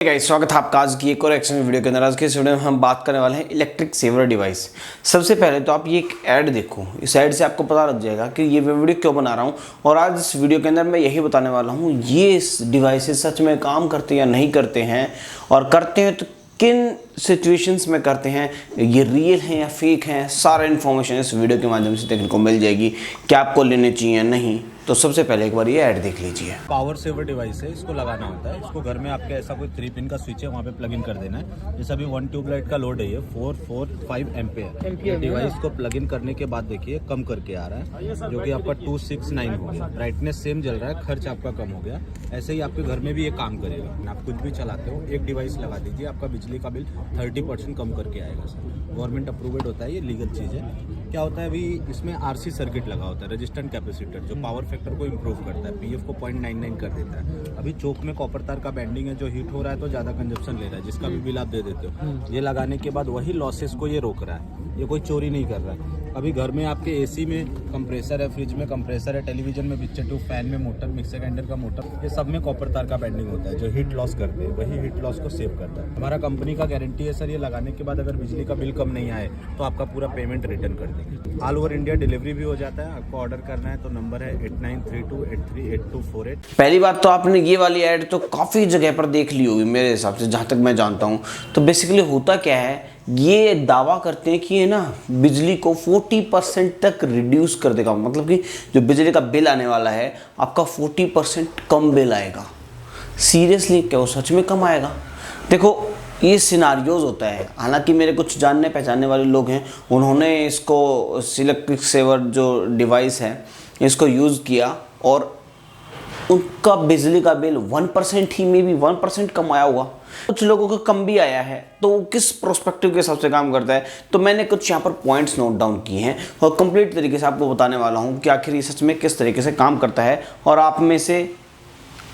Guys, स्वागत है आपका आज की एक और एक्शन वीडियो के अंदर। आज के इस वीडियो में हम बात करने वाले हैं इलेक्ट्रिक सेवर डिवाइस। सबसे पहले तो आप ये एक ऐड देखो, इस ऐड से आपको पता लग जाएगा कि ये वीडियो क्यों बना रहा हूँ। और आज इस वीडियो के अंदर मैं यही बताने वाला हूँ ये डिवाइसेस सच में काम करते हैं या नहीं करते हैं, और करते हैं तो किन सिचुएशंस में करते हैं, ये रियल हैं या फेक हैं। सारा इन्फॉर्मेशन इस वीडियो के माध्यम से देखने को मिल जाएगी, क्या आपको लेने चाहिए या नहीं। तो सबसे पहले एक बार ये ऐड देख लीजिए। पावर सेवर डिवाइस है, इसको लगाना होता है। इसको घर में आपके ऐसा कोई 3 पिन का स्विच है, वहाँ पे प्लग इन कर देना है। जैसे अभी 1 ट्यूबलाइट का लोड है, ये 445 एम्पेयर। डिवाइस को प्लग इन करने के बाद देखिए कम करके आ रहा है, जो कि आपका 269 हो गया। ब्राइटनेस सेम जल रहा है, खर्च आपका कम हो गया। ऐसे ही आपके घर में भी ये काम करेगा। आप कुछ भी चलाते हो, एक डिवाइस लगा दीजिए, आपका बिजली का बिल 30% कम करके आएगा। सर गवर्नमेंट अप्रूव्ड होता है, ये लीगल चीज़ है। क्या होता है, अभी इसमें आरसी सर्किट लगा होता है, रेजिस्टेंट कैपेसिटर, जो पावर फैक्टर को इम्प्रूव करता है, पीएफ को 0.99 कर देता है। अभी चौक में कॉपर तार का बैंडिंग है, जो हीट हो रहा है तो ज़्यादा कंजप्शन ले रहा है, जिसका भी बिल आप दे देते हो। ये लगाने के बाद वही लॉसेस को ये रोक रहा है, ये कोई चोरी नहीं कर रहा है। अभी घर में आपके एसी में कंप्रेसर है, फ्रिज में कंप्रेसर है, टेलीविजन में पिक्चर ट्यूब, फैन में मोटर, मिक्सर ग्राइंडर का मोटर, ये सब में कॉपर तार का बैंडिंग होता है, जो हीट लॉस करते हैं, वही हीट लॉस को सेव करता है। हमारा कंपनी का गारंटी है सर, ये लगाने के बाद अगर बिजली का बिल कम नहीं आए तो आपका पूरा पेमेंट रिटर्न कर देंगे। ऑल ओवर इंडिया डिलीवरी भी हो जाता है। आपको ऑर्डर करना है तो नंबर है 8932838248। पहली बात तो आपने ये वाली ऐड तो काफ़ी जगह पर देख ली होगी मेरे हिसाब से, जहाँ तक मैं जानता हूँ। तो बेसिकली होता क्या है, ये दावा करते हैं कि ये ना बिजली को 40% तक रिड्यूस कर देगा। मतलब कि जो बिजली का बिल आने वाला है आपका 40% कम बिल आएगा। सीरियसली क्या वो सच में कम आएगा? देखो ये सिनारियोज होता है। हालांकि मेरे कुछ जानने पहचानने वाले लोग हैं, उन्होंने इसको इलेक्ट्रिक सेवर जो डिवाइस है इसको यूज़ किया और उनका बिजली का बिल 1% ही, मे बी 1% कम आया होगा। कुछ लोगों को कम भी आया है। तो वो किस प्रोस्पेक्टिव के हिसाब से काम करता है, तो मैंने कुछ यहाँ पर पॉइंट्स नोट डाउन किए हैं और कंप्लीट तरीके से आपको बताने वाला हूँ कि आखिर ये सच में किस तरीके से काम करता है, और आप में से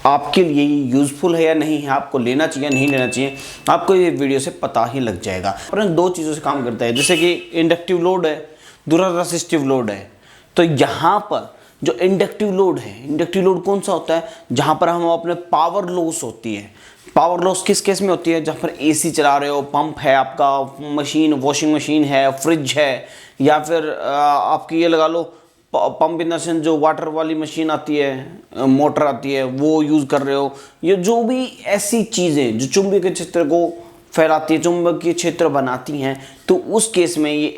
आपके लिए यूज़फुल है या नहीं है, आपको लेना चाहिए नहीं लेना चाहिए, आपको ये वीडियो से पता ही लग जाएगा। पर दो चीज़ों से काम करता है, जैसे कि इंडक्टिव लोड है, दूसरा रेसिस्टिव लोड है। तो यहाँ पर जो इंडक्टिव लोड है, इंडक्टिव लोड कौन सा होता है, जहाँ पर हम अपने पावर लॉस होती है। पावर लॉस किस केस में होती है? जहाँ पर एसी चला रहे हो, पंप है आपका, मशीन, वॉशिंग मशीन है, फ्रिज है, या फिर आपकी ये लगा लो पंप इन द सेंस जो वाटर वाली मशीन आती है, मोटर आती है, वो यूज़ कर रहे हो। ये जो भी ऐसी चीज़ें जो चुंबकीय क्षेत्र को फैलाती है, चुंबकीय क्षेत्र बनाती हैं, तो उस केस में ये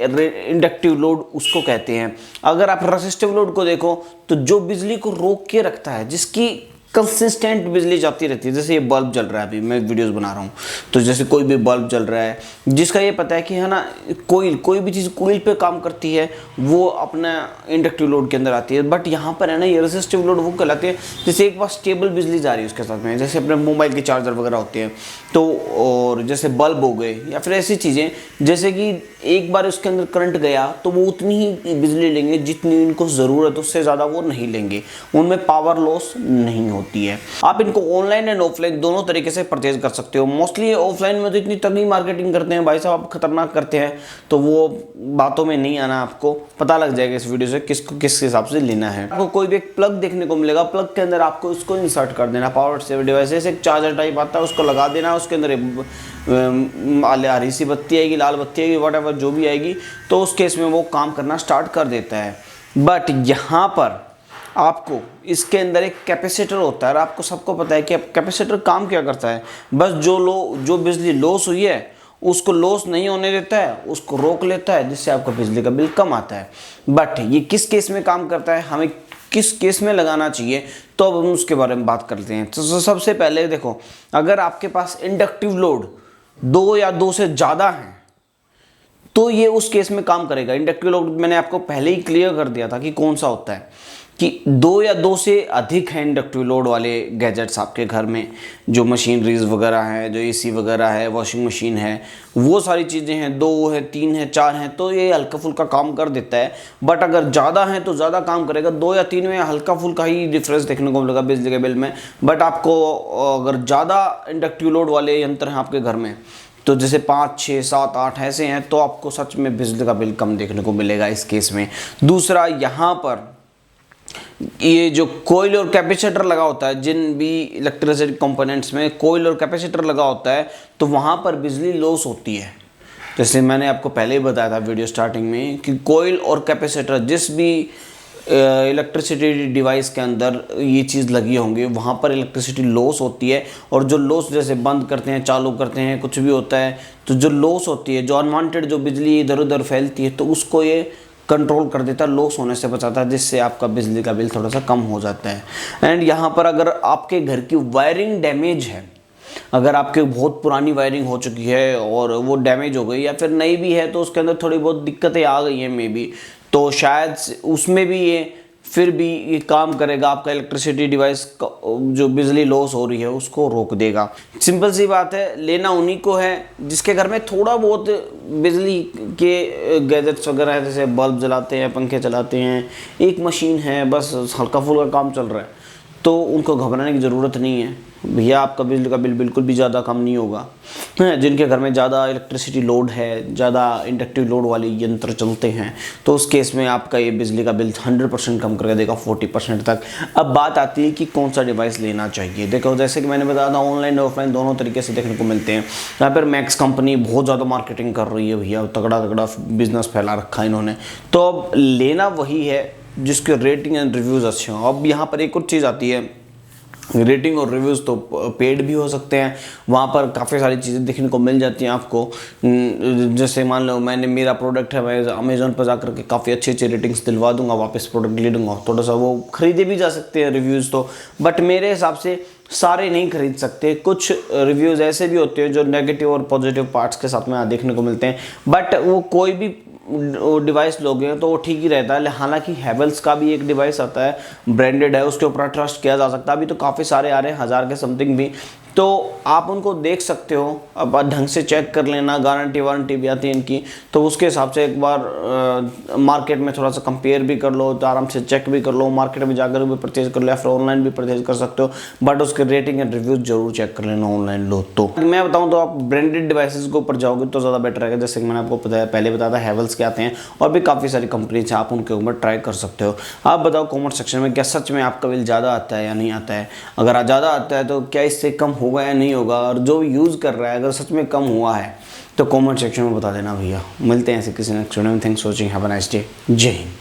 इंडक्टिव लोड उसको कहते हैं। अगर आप रेसिस्टिव लोड को देखो तो जो बिजली को रोक के रखता है, जिसकी कंसिस्टेंट बिजली जाती रहती है। जैसे ये बल्ब जल रहा है, अभी मैं वीडियोस बना रहा हूँ, तो जैसे कोई भी बल्ब जल रहा है, जिसका ये पता है कि है ना कोई भी चीज़ कोईल पे काम करती है, वो अपना इंडक्टिव लोड के अंदर आती है। बट यहाँ पर है ना ये रेसिस्टिव लोड वो कहलाती है, जैसे एक बार स्टेबल बिजली जा रही है उसके साथ में, जैसे अपने मोबाइल के चार्जर वगैरह होते हैं, तो और जैसे बल्ब हो गए या फिर ऐसी चीज़ें, जैसे कि एक बार उसके अंदर करंट गया तो वो उतनी ही बिजली लेंगे जितनी इनको ज़रूरत है, उससे ज़्यादा वो नहीं लेंगे, उनमें पावर लॉस नहीं होती है। आप इनको ऑनलाइन एंड ऑफलाइन दोनों तरीके से परचेज कर सकते हो। मोस्टली ऑफलाइन में तो इतनी तगड़ी मार्केटिंग करते हैं भाई साहब, आप खतरनाक करते हैं, तो वो बातों में नहीं आना। आपको पता लग जाएगा इस वीडियो से किसको किस हिसाब से लेना है। आपको कोई भी एक प्लग देखने को मिलेगा, प्लग के अंदर आपको इसको इंसर्ट कर देना, पावर सेवर डिवाइस एक चार्जर टाइप आता है, उसको लगा देना, उसके अंदर हरी सी बत्ती आएगी, लाल बत्ती आएगी, वट जो भी आएगी, तो उस केस में वो काम करना स्टार्ट कर देता है। बट यहाँ पर आपको इसके अंदर एक कैपेसिटर होता है, और आपको सबको पता है कि अब कैपेसिटर काम क्या करता है, बस जो बिजली लॉस हुई है उसको लॉस नहीं होने देता है, उसको रोक लेता है, जिससे आपका बिजली का बिल कम आता है। बट ये किस केस में काम करता है, हमें किस केस में लगाना चाहिए, तो अब हम उसके बारे में बात करते हैं। तो सबसे पहले देखो, अगर आपके पास इंडक्टिव लोड 2 या 2 से ज़्यादा है तो ये उस केस में काम करेगा। इंडक्टिव लोड मैंने आपको पहले ही क्लियर कर दिया था कि कौन सा होता है, कि 2 या 2 से अधिक हैं इंडक्टिव लोड वाले गैजेट्स आपके घर में, जो मशीनरीज वगैरह हैं, जो एसी वगैरह है, वॉशिंग मशीन है, वो सारी चीज़ें हैं, 2 है, 3 है, 4 हैं, तो ये हल्का फुल्का काम कर देता है। बट अगर ज़्यादा है तो ज़्यादा काम करेगा। 2 या 3 में हल्का फुल्का ही डिफरेंस देखने को मिलेगा बिजली के बिल में। बट आपको अगर ज़्यादा इंडक्टिव लोड वाले यंत्र हैं आपके घर में, तो जैसे 5, 6, 7, 8 ऐसे हैं, तो आपको सच में बिजली का बिल कम देखने को मिलेगा इस केस में। दूसरा, यहाँ पर ये जो कोयल और कैपेसिटर लगा होता है, जिन भी इलेक्ट्रिसिटी कंपोनेंट्स में कोयल और कैपेसिटर लगा होता है, तो वहाँ पर बिजली लॉस होती है। जैसे मैंने आपको पहले ही बताया था वीडियो स्टार्टिंग में कि कोयल और कैपेसिटर जिस भी इलेक्ट्रिसिटी डिवाइस के अंदर ये चीज़ लगी होंगी, वहाँ पर इलेक्ट्रिसिटी लॉस होती है। और जो लॉस जैसे बंद करते हैं, चालू करते हैं, कुछ भी होता है, तो जो लॉस होती है, जो अनवांटेड जो बिजली इधर उधर फैलती है, तो उसको ये कंट्रोल कर देता है, लॉस होने से बचाता है, जिससे आपका बिजली का बिल थोड़ा सा कम हो जाता है। एंड यहाँ पर अगर आपके घर की वायरिंग डैमेज है, अगर आपके बहुत पुरानी वायरिंग हो चुकी है और वो डैमेज हो गई, या फिर नई भी है तो उसके अंदर थोड़ी बहुत दिक्कतें आ गई हैं मे बी, तो शायद उसमें भी ये फिर भी ये काम करेगा, आपका इलेक्ट्रिसिटी डिवाइस जो बिजली लॉस हो रही है उसको रोक देगा। सिंपल सी बात है, लेना उन्हीं को है जिसके घर में थोड़ा बहुत बिजली के गैजेट्स वगैरह है, जैसे बल्ब जलाते हैं, पंखे चलाते हैं, एक मशीन है, बस हल्का फुल्का काम चल रहा है, तो उनको घबराने की ज़रूरत नहीं है भैया। आपका बिजली का बिल बिल्कुल भी ज़्यादा कम नहीं होगा। जिनके घर में ज़्यादा इलेक्ट्रिसिटी लोड है, ज़्यादा इंडक्टिव लोड वाले यंत्र चलते हैं, तो उस केस में आपका ये बिजली का बिल 100% कम करके देगा, 40% तक। अब बात आती है कि कौन सा डिवाइस लेना चाहिए। देखो, जैसे कि मैंने बताया था, ऑनलाइन और ऑफलाइन दोनों तरीके से देखने को मिलते हैं। यहाँ पर मैक्स कंपनी बहुत ज़्यादा मार्केटिंग कर रही है भैया, तगड़ा तगड़ा बिजनेस फैला रखा है इन्होंने। तो अब लेना वही है जिसके रेटिंग एंड रिव्यूज़ अच्छे हों। अब यहाँ पर एक और चीज़ आती है, रेटिंग और रिव्यूज़ तो पेड भी हो सकते हैं, वहाँ पर काफ़ी सारी चीज़ें देखने को मिल जाती हैं आपको। जैसे मान लो मेरा प्रोडक्ट है, मैं अमेज़ॉन पर जाकर के काफ़ी अच्छी अच्छी रेटिंग्स दिलवा दूंगा, वापस प्रोडक्ट ले लूँगा, थोड़ा सा वो ख़रीदे भी जा सकते हैं रिव्यूज़ तो। बट मेरे हिसाब से सारे नहीं खरीद सकते, कुछ रिव्यूज़ ऐसे भी होते हैं जो नेगेटिव और पॉजिटिव पार्ट्स के साथ में देखने को मिलते हैं। बट वो कोई भी डिवाइस लोगे तो वो ठीक ही रहता है। हालांकि हैवेल्स का भी एक डिवाइस आता है, ब्रांडेड है, उसके ऊपर ट्रस्ट किया जा सकता है। अभी तो काफ़ी सारे आ रहे हैं, 1000 के समथिंग भी, तो आप उनको देख सकते हो। अब ढंग से चेक कर लेना, गारंटी वारंटी भी आती है इनकी, तो उसके हिसाब से एक बार मार्केट में थोड़ा सा कंपेयर भी कर लो, तो आराम से चेक भी कर लो, मार्केट में जाकर भी परचेज कर लो, या फिर ऑनलाइन भी परचेज कर सकते हो। बट उसके रेटिंग एंड रिव्यूज जरूर चेक कर लेना ऑनलाइन लो तो। मैं बताऊँ तो आप ब्रांडेड डिवाइसेस के ऊपर जाओगे तो ज़्यादा बेटर रहेगा। जैसे कि मैंने आपको पहले बताया था, हैवेल्स के आते हैं और भी काफ़ी सारी कंपनीज हैं, आप उनके ऊपर ट्राई कर सकते हो। आप बताओ कमेंट सेक्शन में, क्या सच में आपका बिल ज़्यादा आता है या नहीं आता है? अगर ज़्यादा आता है तो क्या इससे कम होगा या नहीं होगा? और जो यूज़ कर रहा है अगर सच में कम हुआ है तो कमेंट सेक्शन में बता देना भैया। मिलते हैं ऐसे किसी नेक्स्ट वीडियो में। Thanks for watching, have a nice day, जय हिंद।